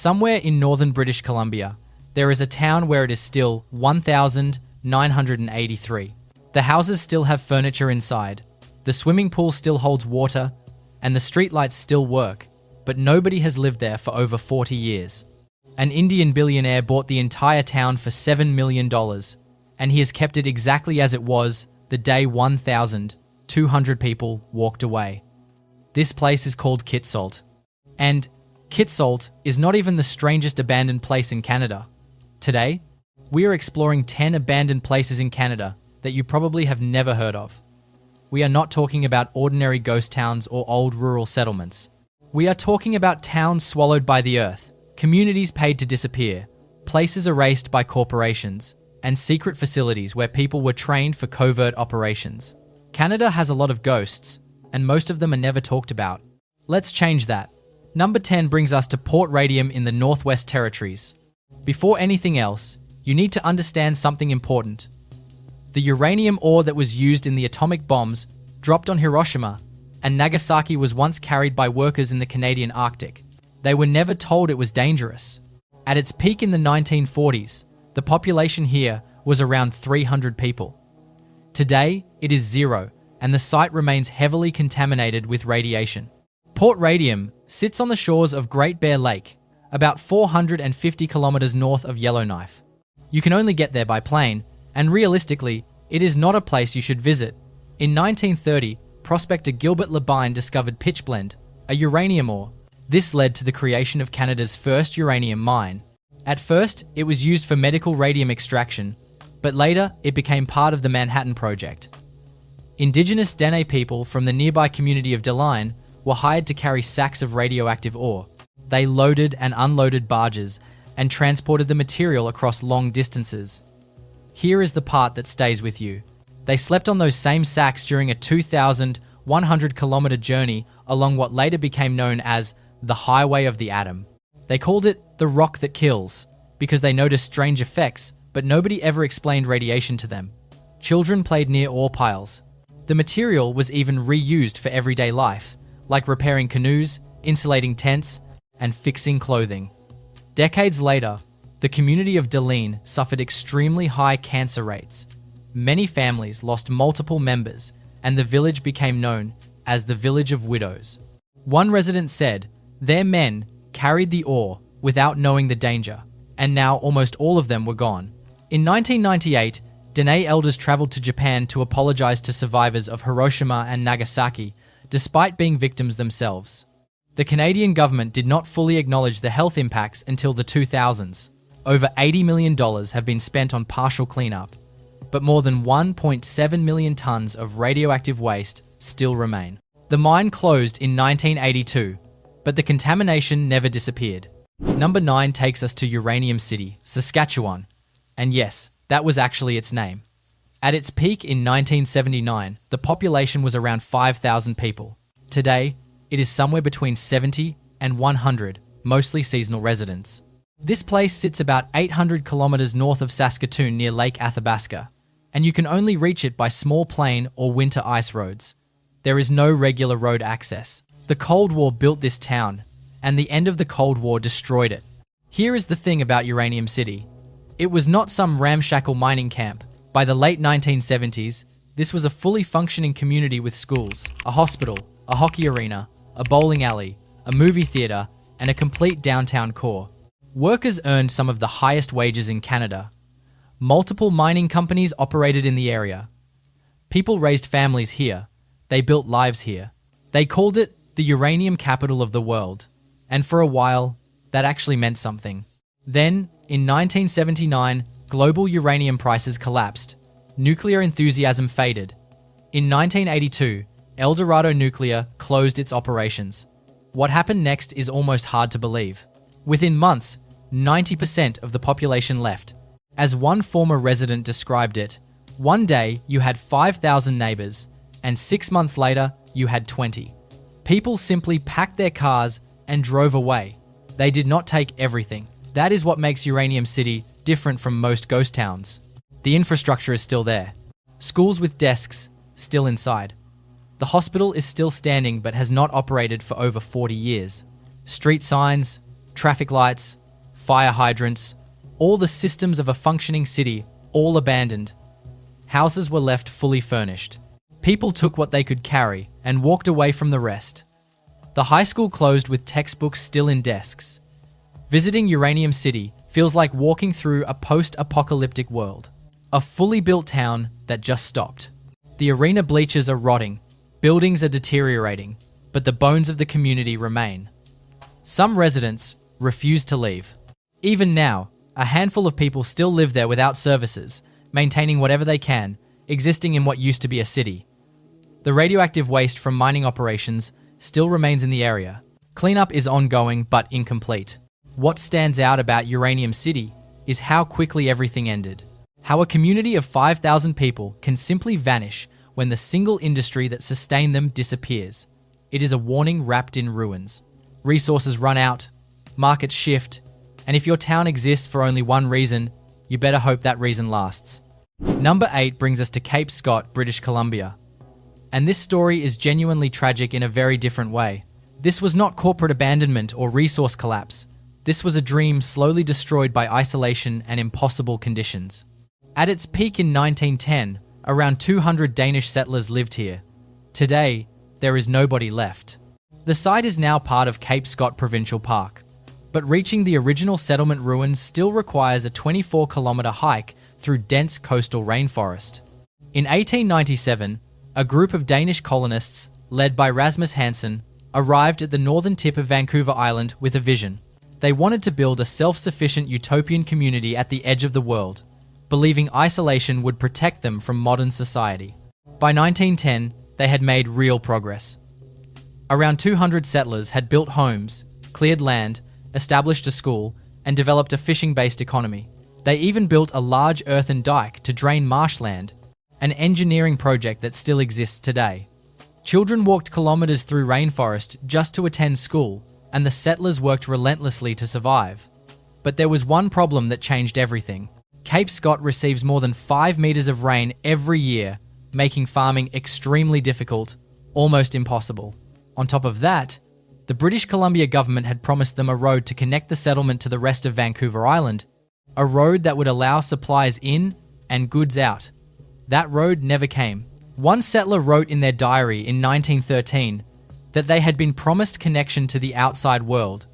Somewhere in northern British Columbia, there is a town where it is still 1,983. The houses still have furniture inside, the swimming pool still holds water, and the streetlights still work, but nobody has lived there for over 40 years. An Indian billionaire bought the entire town for $7 million, and he has kept it exactly as it was the day 1,200 people walked away. This place is called Kitsault. And Kitsault is not even the strangest abandoned place in Canada. Today, we are exploring 10 abandoned places in Canada that you probably have never heard of. We are not talking about ordinary ghost towns or old rural settlements. We are talking about towns swallowed by the earth, communities paid to disappear, places erased by corporations, and secret facilities where people were trained for covert operations. Canada has a lot of ghosts, and most of them are never talked about. Let's change that. Number 10 brings us to Port Radium in the Northwest Territories. Before anything else, you need to understand something important. The uranium ore that was used in the atomic bombs dropped on Hiroshima and Nagasaki was once carried by workers in the Canadian Arctic. They were never told it was dangerous. At its peak in the 1940s, the population here was around 300 people. Today, it is 0, and the site remains heavily contaminated with radiation. Port Radium sits on the shores of Great Bear Lake, about 450 kilometers north of Yellowknife. You can only get there by plane, and realistically, it is not a place you should visit. In 1930, prospector Gilbert Labine discovered pitchblende, a uranium ore. This led to the creation of Canada's first uranium mine. At first, it was used for medical radium extraction, but later it became part of the Manhattan Project. Indigenous Dene people from the nearby community of Deline were hired to carry sacks of radioactive ore. They loaded and unloaded barges and transported the material across long distances. Here is the part that stays with you. They slept on those same sacks during a 2,100-kilometer journey along what later became known as the Highway of the Atom. They called it the rock that kills because they noticed strange effects, but nobody ever explained radiation to them. Children played near ore piles. The material was even reused for everyday life, like repairing canoes, insulating tents, and fixing clothing. Decades later, the community of Deline suffered extremely high cancer rates. Many families lost multiple members, and the village became known as the Village of Widows. One resident said, their men carried the ore without knowing the danger, and now almost all of them were gone. In 1998, Dene elders traveled to Japan to apologize to survivors of Hiroshima and Nagasaki, despite being victims themselves. The Canadian government did not fully acknowledge the health impacts until the 2000s. Over $80 million have been spent on partial cleanup, but more than 1.7 million tons of radioactive waste still remain. The mine closed in 1982, but the contamination never disappeared. Number 9 takes us to Uranium City, Saskatchewan. And yes, that was actually its name. At its peak in 1979, the population was around 5,000 people. Today, it is somewhere between 70 and 100, mostly seasonal residents. This place sits about 800 kilometers north of Saskatoon near Lake Athabasca, and you can only reach it by small plain or winter ice roads. There is no regular road access. The Cold War built this town, and the end of the Cold War destroyed it. Here is the thing about Uranium City. It was not some ramshackle mining camp. By the late 1970s, this was a fully functioning community with schools, a hospital, a hockey arena, a bowling alley, a movie theatre, and a complete downtown core. Workers earned some of the highest wages in Canada. Multiple mining companies operated in the area. People raised families here. They built lives here. They called it the uranium capital of the world. And for a while, that actually meant something. Then, in 1979, global uranium prices collapsed. Nuclear enthusiasm faded. In 1982, El Dorado Nuclear closed its operations. What happened next is almost hard to believe. Within months, 90% of the population left. As one former resident described it, one day you had 5,000 neighbors, and 6 months later, you had 20. People simply packed their cars and drove away. They did not take everything. That is what makes Uranium City different from most ghost towns. The infrastructure is still there. Schools with desks, still inside. The hospital is still standing but has not operated for over 40 years. Street signs, traffic lights, fire hydrants, all the systems of a functioning city, all abandoned. Houses were left fully furnished. People took what they could carry and walked away from the rest. The high school closed with textbooks still in desks. Visiting Uranium City feels like walking through a post-apocalyptic world. A fully built town that just stopped. The arena bleachers are rotting, buildings are deteriorating, but the bones of the community remain. Some residents refuse to leave. Even now, a handful of people still live there without services, maintaining whatever they can, existing in what used to be a city. The radioactive waste from mining operations still remains in the area. Cleanup is ongoing but incomplete. What stands out about Uranium City is how quickly everything ended. How a community of 5,000 people can simply vanish when the single industry that sustained them disappears. It is a warning wrapped in ruins. Resources run out, markets shift, and if your town exists for only one reason, you better hope that reason lasts. Number 8 brings us to Cape Scott, British Columbia. And this story is genuinely tragic in a very different way. This was not corporate abandonment or resource collapse. This was a dream slowly destroyed by isolation and impossible conditions. At its peak in 1910, around 200 Danish settlers lived here. Today, there is nobody left. The site is now part of Cape Scott Provincial Park, but reaching the original settlement ruins still requires a 24-kilometre hike through dense coastal rainforest. In 1897, a group of Danish colonists, led by Rasmus Hansen, arrived at the northern tip of Vancouver Island with a vision. They wanted to build a self-sufficient utopian community at the edge of the world, believing isolation would protect them from modern society. By 1910, they had made real progress. Around 200 settlers had built homes, cleared land, established a school, and developed a fishing-based economy. They even built a large earthen dike to drain marshland, an engineering project that still exists today. Children walked kilometers through rainforest just to attend school, and the settlers worked relentlessly to survive. But there was one problem that changed everything. Cape Scott receives more than 5 meters of rain every year, making farming extremely difficult, almost impossible. On top of that, the British Columbia government had promised them a road to connect the settlement to the rest of Vancouver Island, a road that would allow supplies in and goods out. That road never came. One settler wrote in their diary in 1913 that they had been promised connection to the outside world,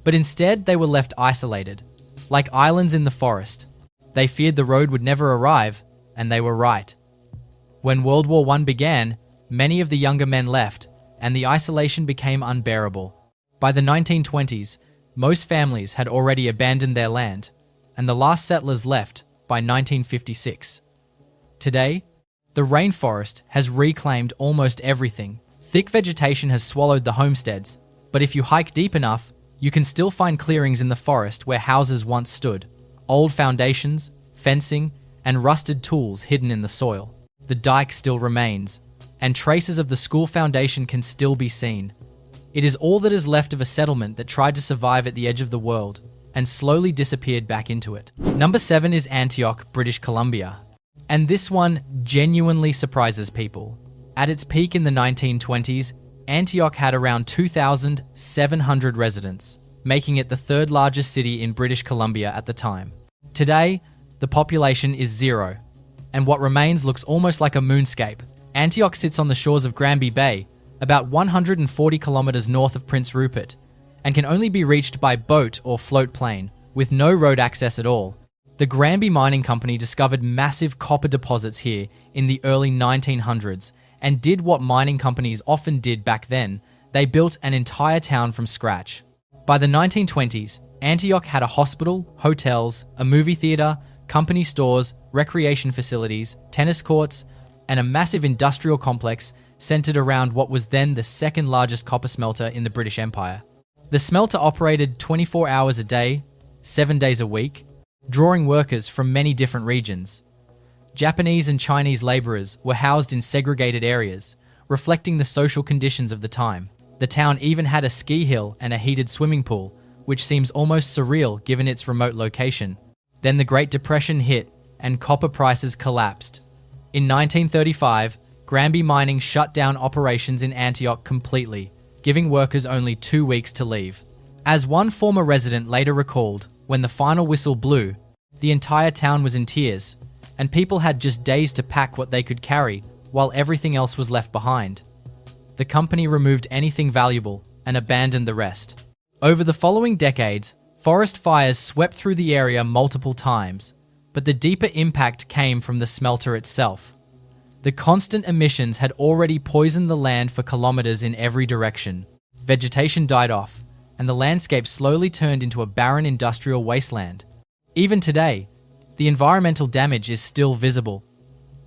but instead they were left isolated, like islands in the forest. They feared the road would never arrive, and they were right. When World War I began, many of the younger men left, and the isolation became unbearable. By the 1920s, most families had already abandoned their land, and the last settlers left by 1956. Today, the rainforest has reclaimed almost everything. Thick vegetation has swallowed the homesteads, but if you hike deep enough, you can still find clearings in the forest where houses once stood, old foundations, fencing, and rusted tools hidden in the soil. The dike still remains, and traces of the school foundation can still be seen. It is all that is left of a settlement that tried to survive at the edge of the world and slowly disappeared back into it. Number 7 is Antioch, British Columbia. And this one genuinely surprises people. At its peak in the 1920s, Antioch had around 2,700 residents, making it the third largest city in British Columbia at the time. Today, the population is 0, and what remains looks almost like a moonscape. Antioch sits on the shores of Granby Bay, about 140 kilometers north of Prince Rupert, and can only be reached by boat or float plane, with no road access at all. The Granby Mining Company discovered massive copper deposits here in the early 1900s and did what mining companies often did back then. They built an entire town from scratch. By the 1920s, Antioch had a hospital, hotels, a movie theatre, company stores, recreation facilities, tennis courts, and a massive industrial complex centered around what was then the second largest copper smelter in the British Empire. The smelter operated 24 hours a day, 7 days a week, drawing workers from many different regions. Japanese and Chinese laborers were housed in segregated areas, reflecting the social conditions of the time. The town even had a ski hill and a heated swimming pool, which seems almost surreal given its remote location. Then the Great Depression hit, and copper prices collapsed. In 1935, Granby Mining shut down operations in Antioch completely, giving workers only 2 weeks to leave. As one former resident later recalled, when the final whistle blew, the entire town was in tears, and people had just days to pack what they could carry while everything else was left behind. The company removed anything valuable and abandoned the rest. Over the following decades, forest fires swept through the area multiple times, but the deeper impact came from the smelter itself. The constant emissions had already poisoned the land for kilometers in every direction. Vegetation died off, and the landscape slowly turned into a barren industrial wasteland. Even today, the environmental damage is still visible.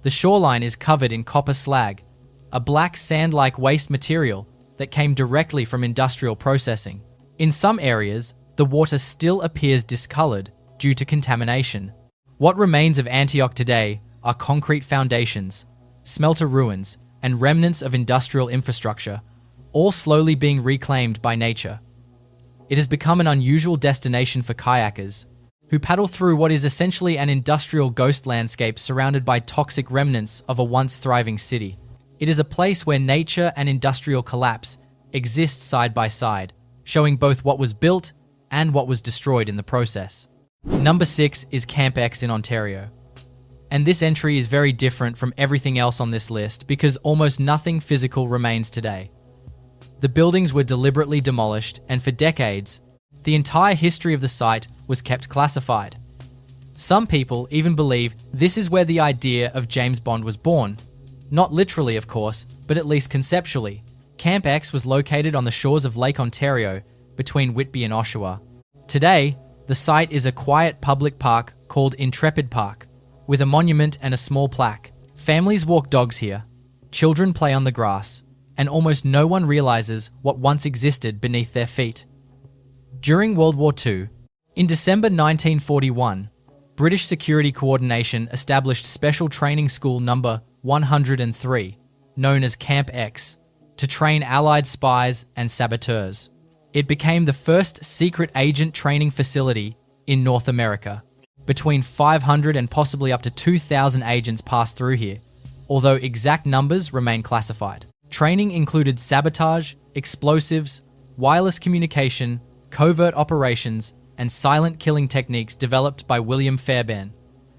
The shoreline is covered in copper slag, a black sand-like waste material that came directly from industrial processing. In some areas, the water still appears discolored due to contamination. What remains of Antioch today are concrete foundations, smelter ruins, and remnants of industrial infrastructure, all slowly being reclaimed by nature. It has become an unusual destination for kayakers, who paddle through what is essentially an industrial ghost landscape surrounded by toxic remnants of a once thriving city. It is a place where nature and industrial collapse exist side by side, showing both what was built and what was destroyed in the process. Number 6 is Camp X in Ontario. And this entry is very different from everything else on this list because almost nothing physical remains today. The buildings were deliberately demolished, and for decades, the entire history of the site was kept classified. Some people even believe this is where the idea of James Bond was born. Not literally, of course, but at least conceptually. Camp X was located on the shores of Lake Ontario between Whitby and Oshawa. Today, the site is a quiet public park called Intrepid Park, with a monument and a small plaque. Families walk dogs here, children play on the grass, and almost no one realizes what once existed beneath their feet. During World War II, in December 1941, British Security Coordination established Special Training School Number 103, known as Camp X, to train Allied spies and saboteurs. It became the first secret agent training facility in North America. Between 500 and possibly up to 2,000 agents passed through here, although exact numbers remain classified. Training included sabotage, explosives, wireless communication, covert operations, and silent killing techniques developed by William Fairbairn.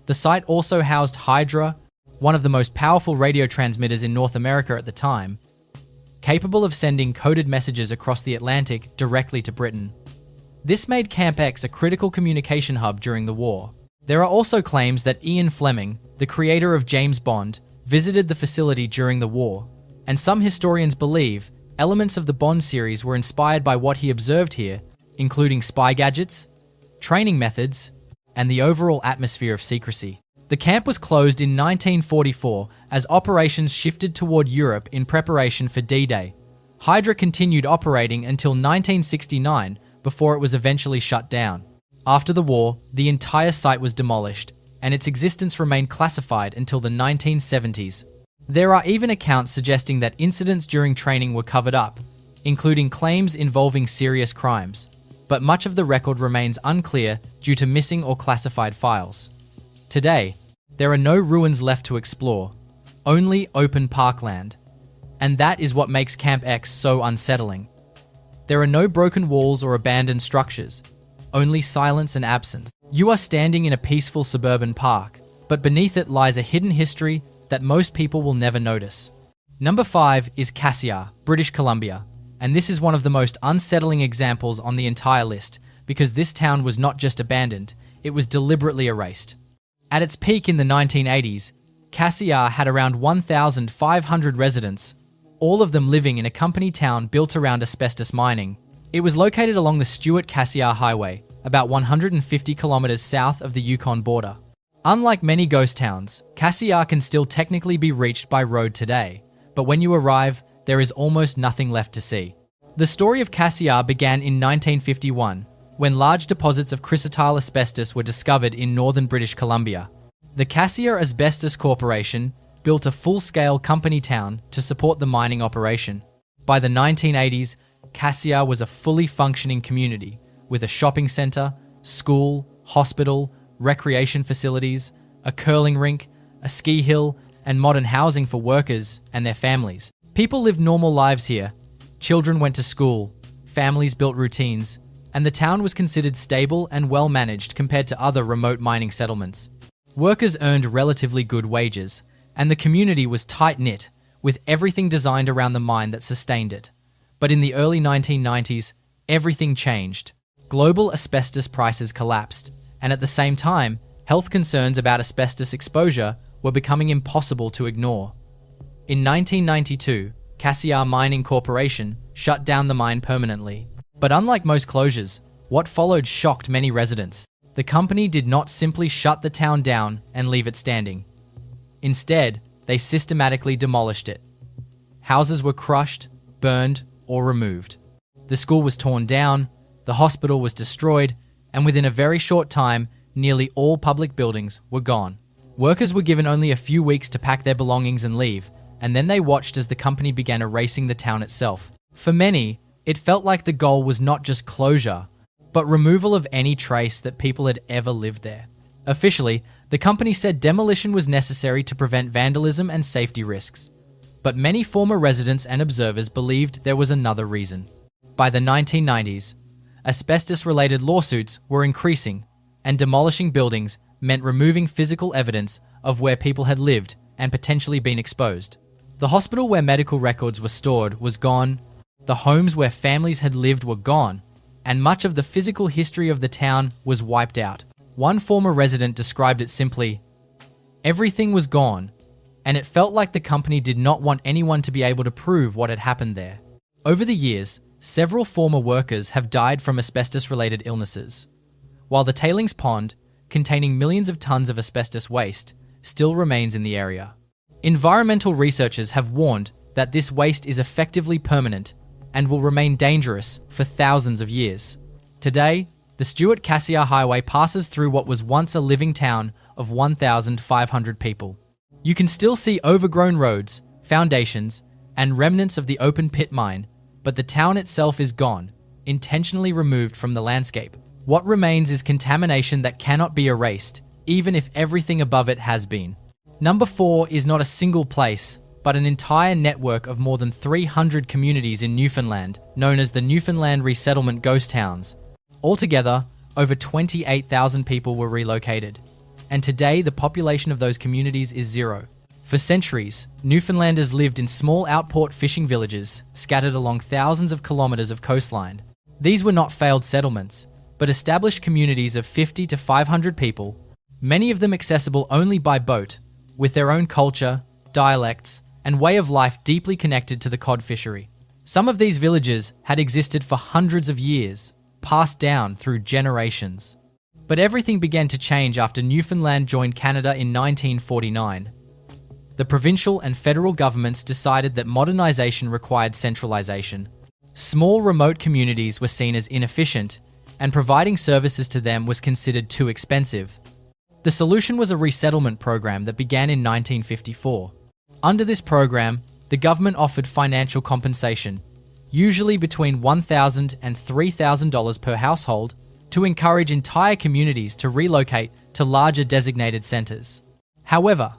The site also housed Hydra, one of the most powerful radio transmitters in North America at the time, capable of sending coded messages across the Atlantic directly to Britain. This made Camp X a critical communication hub during the war. There are also claims that Ian Fleming, the creator of James Bond, visited the facility during the war, and some historians believe elements of the Bond series were inspired by what he observed here, including spy gadgets, training methods, and the overall atmosphere of secrecy. The camp was closed in 1944 as operations shifted toward Europe in preparation for D-Day. Hydra continued operating until 1969 before it was eventually shut down. After the war, the entire site was demolished, and its existence remained classified until the 1970s. There are even accounts suggesting that incidents during training were covered up, including claims involving serious crimes, but much of the record remains unclear due to missing or classified files. Today, there are no ruins left to explore, only open parkland, and that is what makes Camp X so unsettling. There are no broken walls or abandoned structures, only silence and absence. You are standing in a peaceful suburban park, but beneath it lies a hidden history that most people will never notice. Number 5 is Cassiar, British Columbia, and this is one of the most unsettling examples on the entire list because this town was not just abandoned, it was deliberately erased. At its peak in the 1980s, Cassiar had around 1,500 residents, all of them living in a company town built around asbestos mining. It was located along the Stewart-Cassiar Highway, about 150 kilometers south of the Yukon border. Unlike many ghost towns, Cassiar can still technically be reached by road today, but when you arrive, there is almost nothing left to see. The story of Cassiar began in 1951, when large deposits of chrysotile asbestos were discovered in northern British Columbia. The Cassiar Asbestos Corporation built a full-scale company town to support the mining operation. By the 1980s, Cassiar was a fully functioning community with a shopping centre, school, hospital, recreation facilities, a curling rink, a ski hill, and modern housing for workers and their families. People lived normal lives here. Children went to school, families built routines, and the town was considered stable and well managed compared to other remote mining settlements. Workers earned relatively good wages, and the community was tight-knit, with everything designed around the mine that sustained it. But in the early 1990s, everything changed. Global asbestos prices collapsed, and at the same time, health concerns about asbestos exposure were becoming impossible to ignore. In 1992, Cassiar Mining Corporation shut down the mine permanently. But unlike most closures, what followed shocked many residents. The company did not simply shut the town down and leave it standing. Instead, they systematically demolished it. Houses were crushed, burned, or removed. The school was torn down, the hospital was destroyed, and within a very short time, nearly all public buildings were gone. Workers were given only a few weeks to pack their belongings and leave, and then they watched as the company began erasing the town itself. For many, it felt like the goal was not just closure, but removal of any trace that people had ever lived there. Officially, the company said demolition was necessary to prevent vandalism and safety risks. But many former residents and observers believed there was another reason. By the 1990s, asbestos-related lawsuits were increasing, and demolishing buildings meant removing physical evidence of where people had lived and potentially been exposed. The hospital where medical records were stored was gone, the homes where families had lived were gone, and much of the physical history of the town was wiped out. One former resident described it simply, "Everything was gone, and it felt like the company did not want anyone to be able to prove what had happened there." Over the years, several former workers have died from asbestos-related illnesses, while the tailings pond, containing millions of tons of asbestos waste, still remains in the area. Environmental researchers have warned that this waste is effectively permanent and will remain dangerous for thousands of years. Today, the Stuart-Cassiar Highway passes through what was once a living town of 1,500 people. You can still see overgrown roads, foundations, and remnants of the open pit mine, but the town itself is gone, intentionally removed from the landscape. What remains is contamination that cannot be erased, even if everything above it has been. Number 4 is not a single place, but an entire network of more than 300 communities in Newfoundland, known as the Newfoundland Resettlement Ghost Towns. Altogether, over 28,000 people were relocated, and today the population of those communities is 0. For centuries, Newfoundlanders lived in small outport fishing villages scattered along thousands of kilometers of coastline. These were not failed settlements, but established communities of 50 to 500 people, many of them accessible only by boat, with their own culture, dialects, and way of life deeply connected to the cod fishery. Some of these villages had existed for hundreds of years, passed down through generations. But everything began to change after Newfoundland joined Canada in 1949. The provincial and federal governments decided that modernization required centralization. Small remote communities were seen as inefficient, and providing services to them was considered too expensive. The solution was a resettlement program that began in 1954. Under this program, the government offered financial compensation, usually between $1,000 and $3,000 per household, to encourage entire communities to relocate to larger designated centers. However,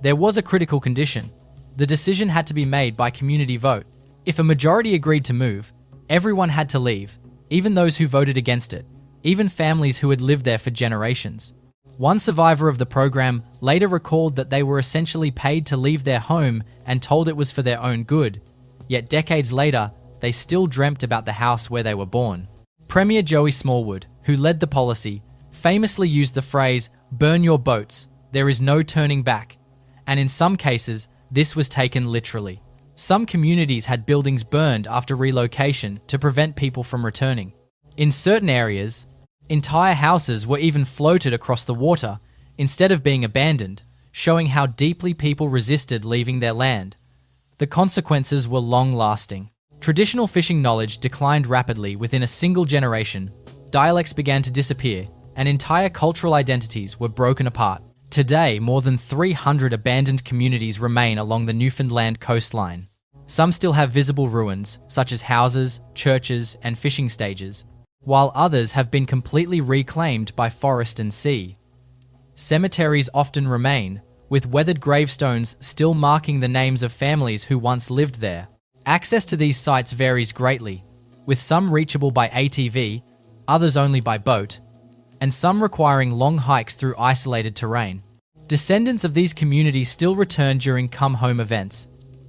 there was a critical condition. The decision had to be made by community vote. If a majority agreed to move, everyone had to leave, even those who voted against it, even families who had lived there for generations. One survivor of the program later recalled that they were essentially paid to leave their home and told it was for their own good, yet decades later, they still dreamt about the house where they were born. Premier Joey Smallwood, who led the policy, famously used the phrase, "burn your boats, there is no turning back," and in some cases, this was taken literally. Some communities had buildings burned after relocation to prevent people from returning. In certain areas, entire houses were even floated across the water instead of being abandoned, showing how deeply people resisted leaving their land. The consequences were long-lasting. Traditional fishing knowledge declined rapidly within a single generation, dialects began to disappear, and entire cultural identities were broken apart. Today, more than 300 abandoned communities remain along the Newfoundland coastline. Some still have visible ruins, such as houses, churches, and fishing stages, while others have been completely reclaimed by forest and sea. Cemeteries often remain, with weathered gravestones still marking the names of families who once lived there. Access to these sites varies greatly, with some reachable by ATV, others only by boat, and some requiring long hikes through isolated terrain. Descendants of these communities still return during come-home events,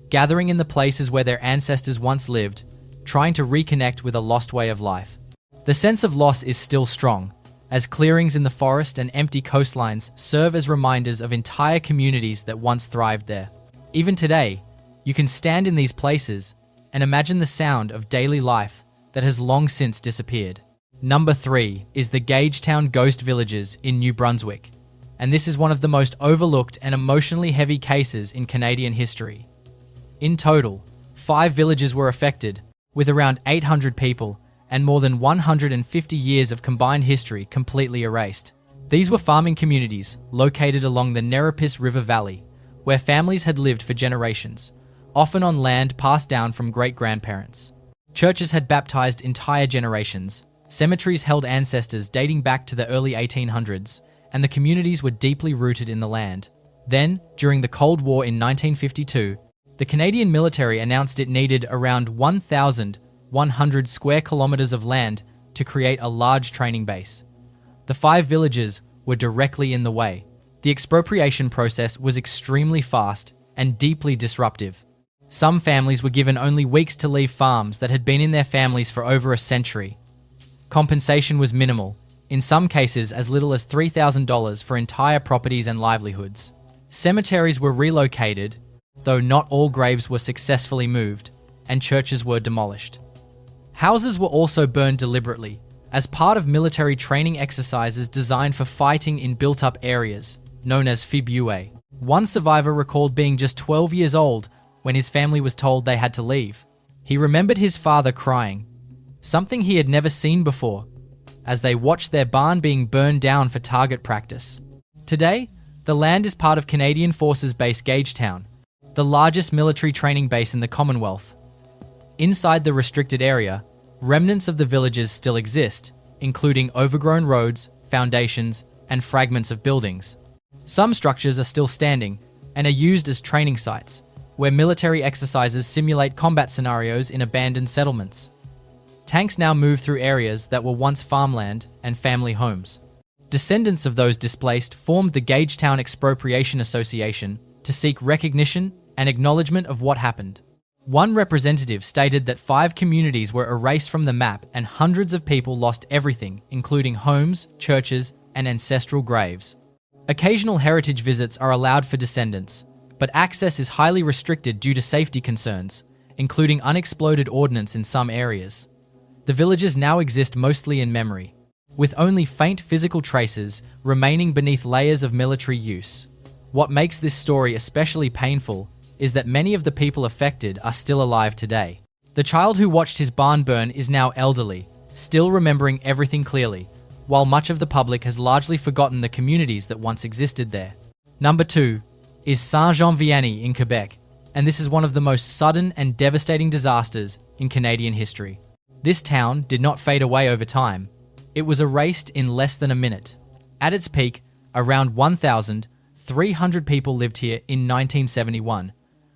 gathering in the places where their ancestors once lived, trying to reconnect with a lost way of life. The sense of loss is still strong, as clearings in the forest and empty coastlines serve as reminders of entire communities that once thrived there. Even today, you can stand in these places and imagine the sound of daily life that has long since disappeared. Number 3 is the Gagetown Ghost Villages in New Brunswick, and this is one of the most overlooked and emotionally heavy cases in Canadian history. In total, 5 villages were affected, with around 800 people and more than 150 years of combined history completely erased. These were farming communities located along the Nerepis River Valley, where families had lived for generations, often on land passed down from great-grandparents. Churches had baptized entire generations, cemeteries held ancestors dating back to the early 1800s, and the communities were deeply rooted in the land. Then, during the Cold War in 1952, the Canadian military announced it needed around 1,100 square kilometers of land to create a large training base. The 5 villages were directly in the way. The expropriation process was extremely fast and deeply disruptive. Some families were given only weeks to leave farms that had been in their families for over a century. Compensation was minimal, in some cases as little as $3,000 for entire properties and livelihoods. Cemeteries were relocated, though not all graves were successfully moved, and churches were demolished. Houses were also burned deliberately, as part of military training exercises designed for fighting in built-up areas, known as fibue. One survivor recalled being just 12 years old when his family was told they had to leave. He remembered his father crying, something he had never seen before, as they watched their barn being burned down for target practice. Today, the land is part of Canadian Forces Base Gagetown, the largest military training base in the Commonwealth. Inside the restricted area, remnants of the villages still exist, including overgrown roads, foundations, and fragments of buildings. Some structures are still standing and are used as training sites, where military exercises simulate combat scenarios in abandoned settlements. Tanks now move through areas that were once farmland and family homes. Descendants of those displaced formed the Gagetown Expropriation Association to seek recognition and acknowledgement of what happened. One representative stated that 5 communities were erased from the map and hundreds of people lost everything, including homes, churches, and ancestral graves. Occasional heritage visits are allowed for descendants, but access is highly restricted due to safety concerns, including unexploded ordnance in some areas. The villages now exist mostly in memory, with only faint physical traces remaining beneath layers of military use. What makes this story especially painful is that many of the people affected are still alive today. The child who watched his barn burn is now elderly, still remembering everything clearly, while much of the public has largely forgotten the communities that once existed there. Number 2 is Saint-Jean-Vianney in Quebec, and this is one of the most sudden and devastating disasters in Canadian history. This town did not fade away over time. It was erased in less than a minute. At its peak, around 1,300 people lived here in 1971.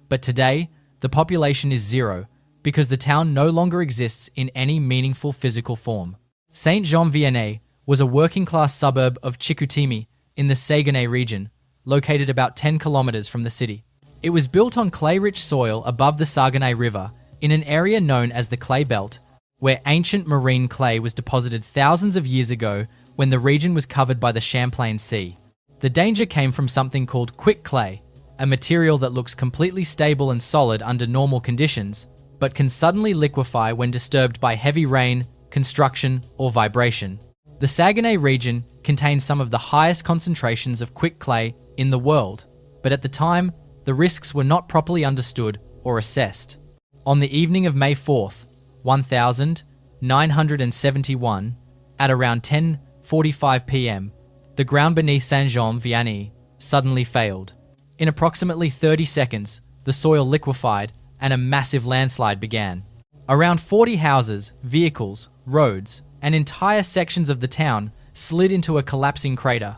But today, the population is 0 because the town no longer exists in any meaningful physical form. Saint-Jean-Vianney was a working-class suburb of Chicoutimi in the Saguenay region, located about 10 kilometers from the city. It was built on clay-rich soil above the Saguenay River in an area known as the Clay Belt, where ancient marine clay was deposited thousands of years ago when the region was covered by the Champlain Sea. The danger came from something called quick clay, a material that looks completely stable and solid under normal conditions, but can suddenly liquefy when disturbed by heavy rain, construction, or vibration. The Saguenay region contains some of the highest concentrations of quick clay in the world, but at the time, the risks were not properly understood or assessed. On the evening of May 4th, 1971, at around 10:45 p.m., the ground beneath Saint-Jean-Vianney suddenly failed. In approximately 30 seconds, the soil liquefied and a massive landslide began. Around 40 houses, vehicles, roads, and entire sections of the town slid into a collapsing crater.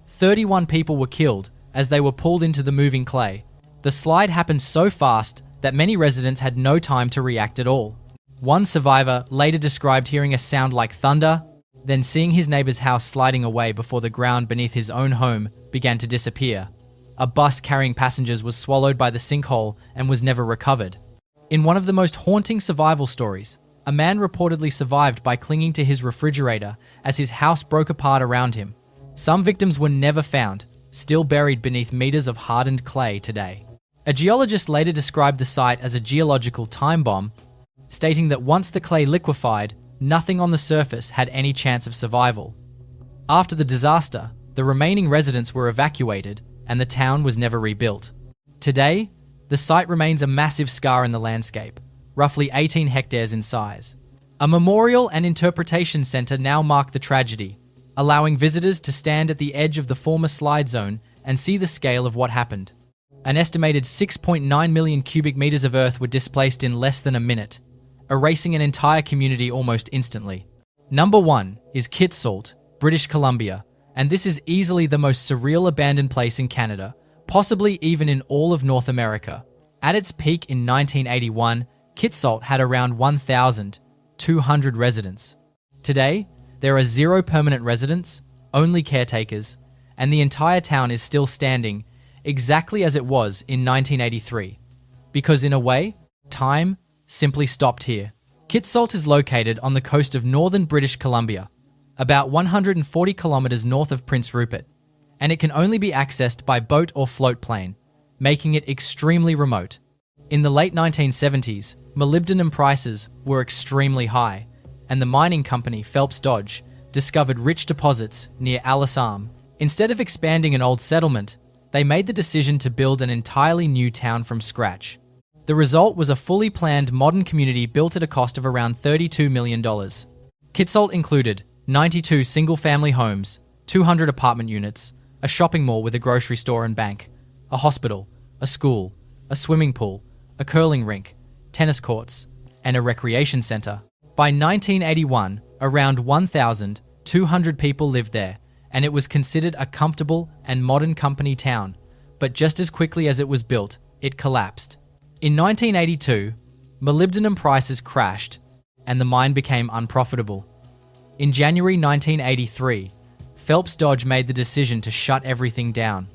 31 people were killed as they were pulled into the moving clay. The slide happened so fast that many residents had no time to react at all. One survivor later described hearing a sound like thunder, then seeing his neighbor's house sliding away before the ground beneath his own home began to disappear. A bus carrying passengers was swallowed by the sinkhole and was never recovered. In one of the most haunting survival stories, a man reportedly survived by clinging to his refrigerator as his house broke apart around him. Some victims were never found, still buried beneath meters of hardened clay today. A geologist later described the site as a geological time bomb, stating that once the clay liquefied, nothing on the surface had any chance of survival. After the disaster, the remaining residents were evacuated and the town was never rebuilt. Today, the site remains a massive scar in the landscape, roughly 18 hectares in size. A memorial and interpretation center now mark the tragedy, allowing visitors to stand at the edge of the former slide zone and see the scale of what happened. An estimated 6.9 million cubic meters of earth were displaced in less than a minute, erasing an entire community almost instantly. Number 1 is Kitsault, British Columbia, and this is easily the most surreal abandoned place in Canada, possibly even in all of North America. At its peak in 1981, Kitsault had around 1,200 residents. Today, there are 0 permanent residents, only caretakers, and the entire town is still standing exactly as it was in 1983. Because in a way, time simply stopped here. Kitsault is located on the coast of northern British Columbia, about 140 kilometers north of Prince Rupert, and it can only be accessed by boat or float plane, making it extremely remote. In the late 1970s, molybdenum prices were extremely high, and the mining company Phelps Dodge discovered rich deposits near Alisam. Instead of expanding an old settlement, they made the decision to build an entirely new town from scratch. The result was a fully planned modern community built at a cost of around $32 million. Kitsault included 92 single-family homes, 200 apartment units, a shopping mall with a grocery store and bank, a hospital, a school, a swimming pool, a curling rink, tennis courts, and a recreation center. By 1981, around 1,200 people lived there, and it was considered a comfortable and modern company town. But just as quickly as it was built, it collapsed. In 1982, molybdenum prices crashed, and the mine became unprofitable. In January 1983, Phelps Dodge made the decision to shut everything down.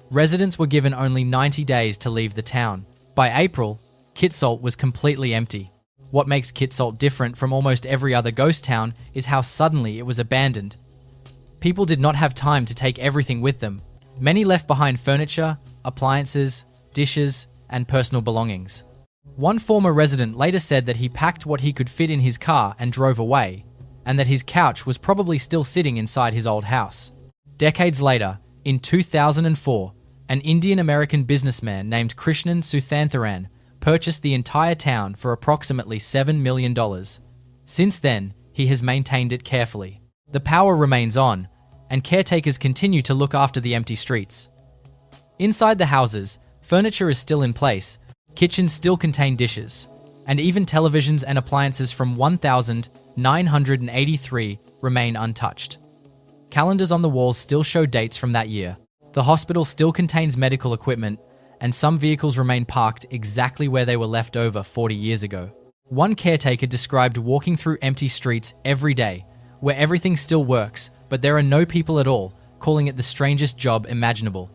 Residents were given only 90 days to leave the town. By April, Kitsault was completely empty. What makes Kitsault different from almost every other ghost town is how suddenly it was abandoned. People did not have time to take everything with them. Many left behind furniture, appliances, dishes, and personal belongings. One former resident later said that he packed what he could fit in his car and drove away, and that his couch was probably still sitting inside his old house. Decades later, in 2004, an Indian-American businessman named Krishnan Suthantharan purchased the entire town for approximately $7 million. Since then, he has maintained it carefully. The power remains on, and caretakers continue to look after the empty streets. Inside the houses, furniture is still in place, kitchens still contain dishes, and even televisions and appliances from 1983 remain untouched. Calendars on the walls still show dates from that year. The hospital still contains medical equipment, and some vehicles remain parked exactly where they were left over 40 years ago. One caretaker described walking through empty streets every day, where everything still works, but there are no people at all, calling it the strangest job imaginable.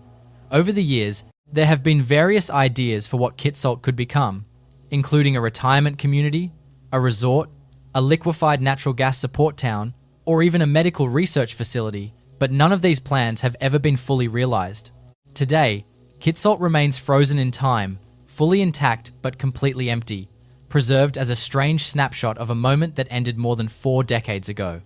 Over the years, there have been various ideas for what Kitsault could become, including a retirement community, a resort, a liquefied natural gas support town, or even a medical research facility, but none of these plans have ever been fully realized. Today, Kitsault remains frozen in time, fully intact but completely empty, preserved as a strange snapshot of a moment that ended more than 4 decades ago.